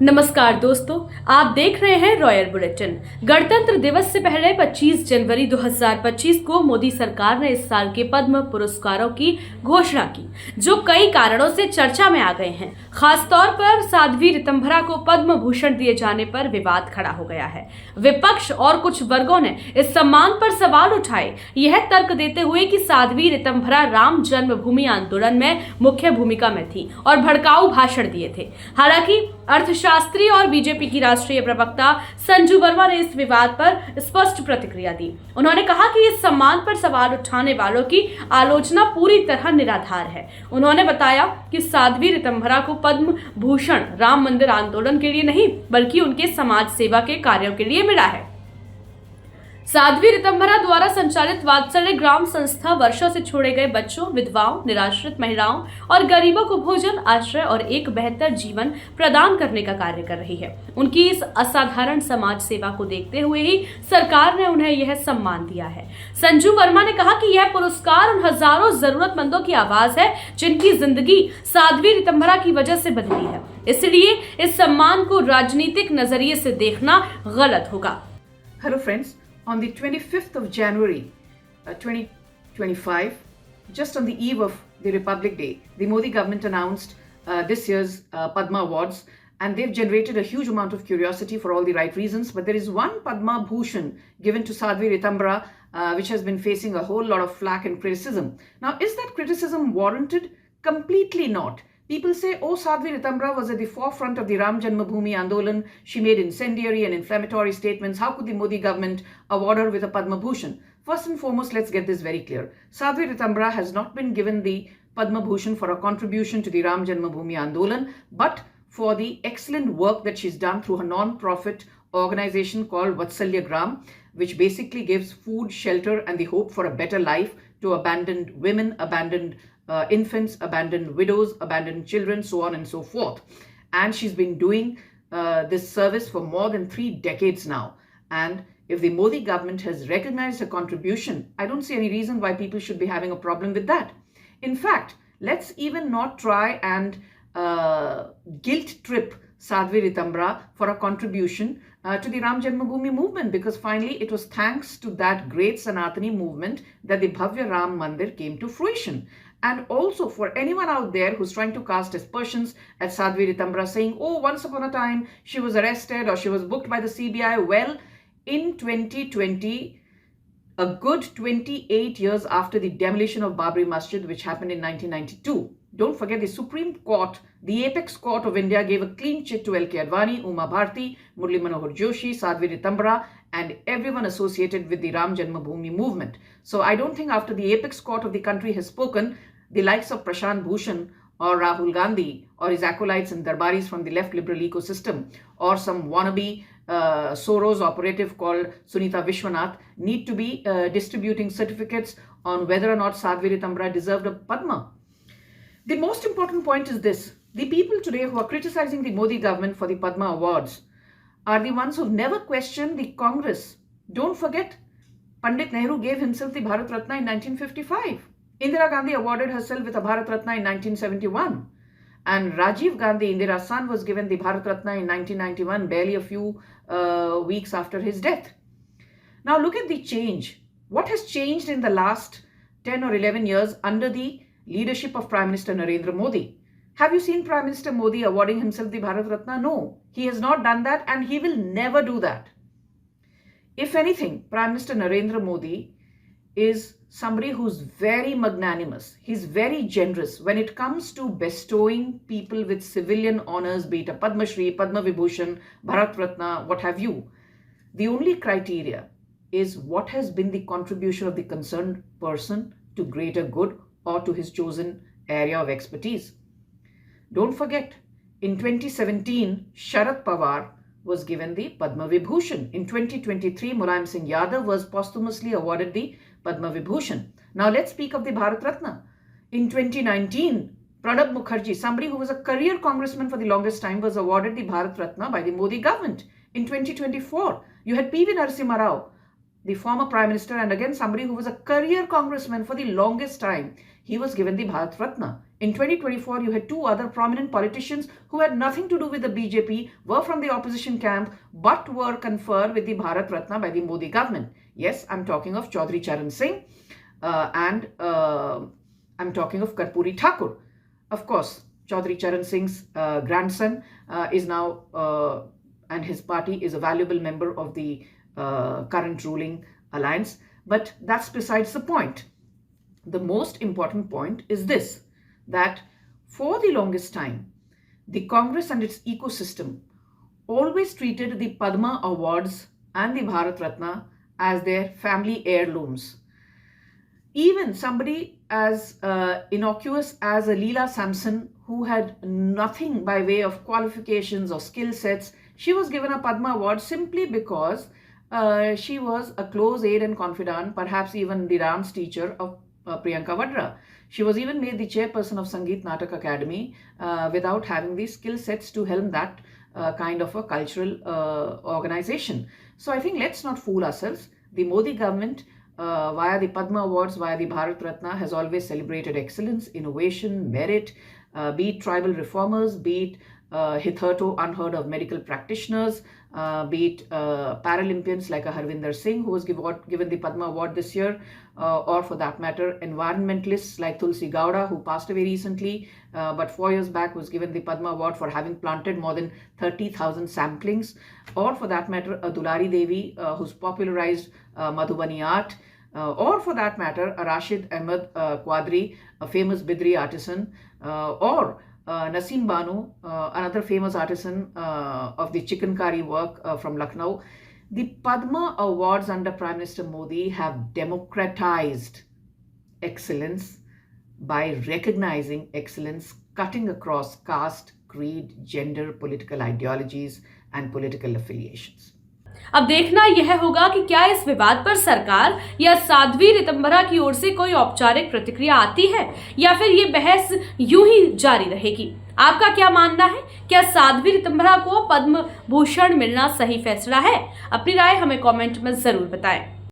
नमस्कार दोस्तों, आप देख रहे हैं रॉयल बुलेटिन। गणतंत्र दिवस से पहले 25 जनवरी 2025 को मोदी सरकार ने इस साल के पद्म पुरस्कारों की घोषणा की, जो कई कारणों से चर्चा में आ गए हैं। खासतौर पर साध्वी ऋतंभरा को पद्म भूषण दिए जाने पर विवाद खड़ा हो गया है। विपक्ष और कुछ वर्गों ने इस सम्मान पर सवाल उठाए, यह तर्क देते हुए कि साध्वी ऋतंभरा राम जन्मभूमि आंदोलन में मुख्य भूमिका में थी और भड़काऊ भाषण दिए थे। हालांकि अर्थशास्त्री और बीजेपी की राष्ट्रीय प्रवक्ता संजू वर्मा ने इस विवाद पर स्पष्ट प्रतिक्रिया दी। उन्होंने कहा कि इस सम्मान पर सवाल उठाने वालों की आलोचना पूरी तरह निराधार है। उन्होंने बताया कि साध्वी ऋतंभरा को पद्म भूषण राम मंदिर आंदोलन के लिए नहीं, बल्कि उनके समाज सेवा के कार्यों के लिए मिला है। साध्वी ऋतंभरा द्वारा संचालित वात्सल्य ग्राम संस्था वर्षों से छोड़े गए बच्चों, विधवाओं, निराश्रित महिलाओं और गरीबों को भोजन, आश्रय और एक बेहतर जीवन प्रदान करने का कार्य कर रही है। उनकी इस असाधारण समाज सेवा को देखते हुए ही सरकार ने उन्हें यह सम्मान दिया है। संजू वर्मा ने कहा कि यह पुरस्कार उन हजारों जरूरतमंदों की आवाज है जिनकी जिंदगी साध्वी ऋतंभरा की वजह से बदली है। इसलिए इस सम्मान को राजनीतिक नजरिए से देखना गलत होगा। Hello friends, on the 25th of January 2025, just on the eve of the Republic Day, the Modi government announced this year's Padma Awards, and they've generated a huge amount of curiosity for all the right reasons. But there is one Padma Bhushan given to Sadhvi Ritambara, which has been facing a whole lot of flack and criticism. Now, is that criticism warranted? Completely not. People say, oh, Sadhvi Ritambara was at the forefront of the Ram Janmabhoomi Andolan. She made incendiary and inflammatory statements. How could the Modi government award her with a Padma Bhushan? First and foremost, let's get this very clear. Sadhvi Ritambara has not been given the Padma Bhushan for a contribution to the Ram Janmabhoomi Andolan, but for the excellent work that she's done through her non-profit organization called Vatsalya Gram, which basically gives food, shelter, and the hope for a better life to abandoned women, abandoned infants, abandoned widows, abandoned children, so on and so forth. And she's been doing this service for more than 3 decades now. And if the Modi government has recognized her contribution, I don't see any reason why people should be having a problem with that. In fact, let's even not try and guilt trip Sadhvi Ritambara for a contribution to the Ram Janmabhoomi movement, because finally it was thanks to that great Sanatani movement that the Bhavya Ram Mandir came to fruition. And also for anyone out there who's trying to cast aspersions at Sadhvi Ritambara saying, oh, once upon a time she was arrested or she was booked by the CBI. Well, in 2020, a good 28 years after the demolition of Babri Masjid, which happened in 1992, don't forget the Supreme Court, the apex court of India, gave a clean chit to L.K. Advani, Uma Bharti, Murli Manohar Joshi, Sadhvi Ritambara, and everyone associated with the Ram Janmabhoomi movement. So I don't think after the apex court of the country has spoken, the likes of Prashant Bhushan or Rahul Gandhi or his acolytes and darbaris from the left liberal ecosystem or some wannabe Soros operative called Sunita Vishwanath need to be distributing certificates on whether or not Sadhvi Ritambara deserved a Padma. The most important point is this: the people today who are criticizing the Modi government for the Padma Awards are the ones who've never questioned the Congress. Don't forget, Pandit Nehru gave himself the Bharat Ratna in 1955. Indira Gandhi awarded herself with a Bharat Ratna in 1971. And Rajiv Gandhi, Indira's son, was given the Bharat Ratna in 1991, barely a few weeks after his death. Now look at the change. What has changed in the last 10 or 11 years under the leadership of Prime Minister Narendra Modi? Have you seen Prime Minister Modi awarding himself the Bharat Ratna? No, he has not done that and he will never do that. If anything, Prime Minister Narendra Modi is somebody who's very magnanimous. He's very generous when it comes to bestowing people with civilian honors, be it a Padma Shri, Padma Vibhushan, Bharat Ratna, what have you. The only criteria is what has been the contribution of the concerned person to greater good or to his chosen area of expertise. Don't forget, in 2017, Sharad Pawar was given the Padma Vibhushan. In 2023, Mulayam Singh Yadav was posthumously awarded the Padma Vibhushan. Now let's speak of the Bharat Ratna. In 2019, Pranab Mukherjee, somebody who was a career congressman for the longest time, was awarded the Bharat Ratna by the Modi government. In 2024, you had P.V. Narasimha Rao, the former Prime Minister, and again somebody who was a career congressman for the longest time, he was given the Bharat Ratna. In 2024, you had two other prominent politicians who had nothing to do with the BJP, were from the opposition camp, but were conferred with the Bharat Ratna by the Modi government. Yes, I'm talking of Chaudhry Charan Singh and I'm talking of Karpuri Thakur. Of course, Chaudhry Charan Singh's grandson is now, and his party is a valuable member of the current ruling alliance. But that's besides the point. The most important point is this, that for the longest time, the Congress and its ecosystem always treated the Padma Awards and the Bharat Ratna as their family heirlooms. Even somebody as innocuous as a Leela Sampson, who had nothing by way of qualifications or skill sets, she was given a Padma Award simply because she was a close aide and confidant, perhaps even the dance teacher of Priyanka Vadra. She was even made the chairperson of Sangeet Natak Academy without having the skill sets to helm that kind of a cultural organization. So I think let's not fool ourselves. The Modi government, via the Padma Awards, via the Bharat Ratna, has always celebrated excellence, innovation, merit, be it tribal reformers, be it hitherto unheard of medical practitioners, be it Paralympians like a Harvinder Singh, who was given the Padma Award this year, or for that matter, environmentalists like Tulsi Gowda, who passed away recently, but 4 years back was given the Padma Award for having planted more than 30,000 samplings, or for that matter, a Dulari Devi, who's popularized Madhubani art, or for that matter, a Rashid Ahmed Quadri, a famous Bidri artisan, or Naseem Banu, another famous artisan of the chikankari work from Lucknow. The Padma Awards under Prime Minister Modi have democratized excellence by recognizing excellence cutting across caste, creed, gender, political ideologies and political affiliations. अब देखना यह होगा कि क्या इस विवाद पर सरकार या साध्वी रितंभरा की ओर से कोई औपचारिक प्रतिक्रिया आती है या फिर ये बहस यूं ही जारी रहेगी। आपका क्या मानना है? क्या साध्वी रितंभरा को पद्म भूषण मिलना सही फैसला है? अपनी राय हमें कमेंट में जरूर बताएं।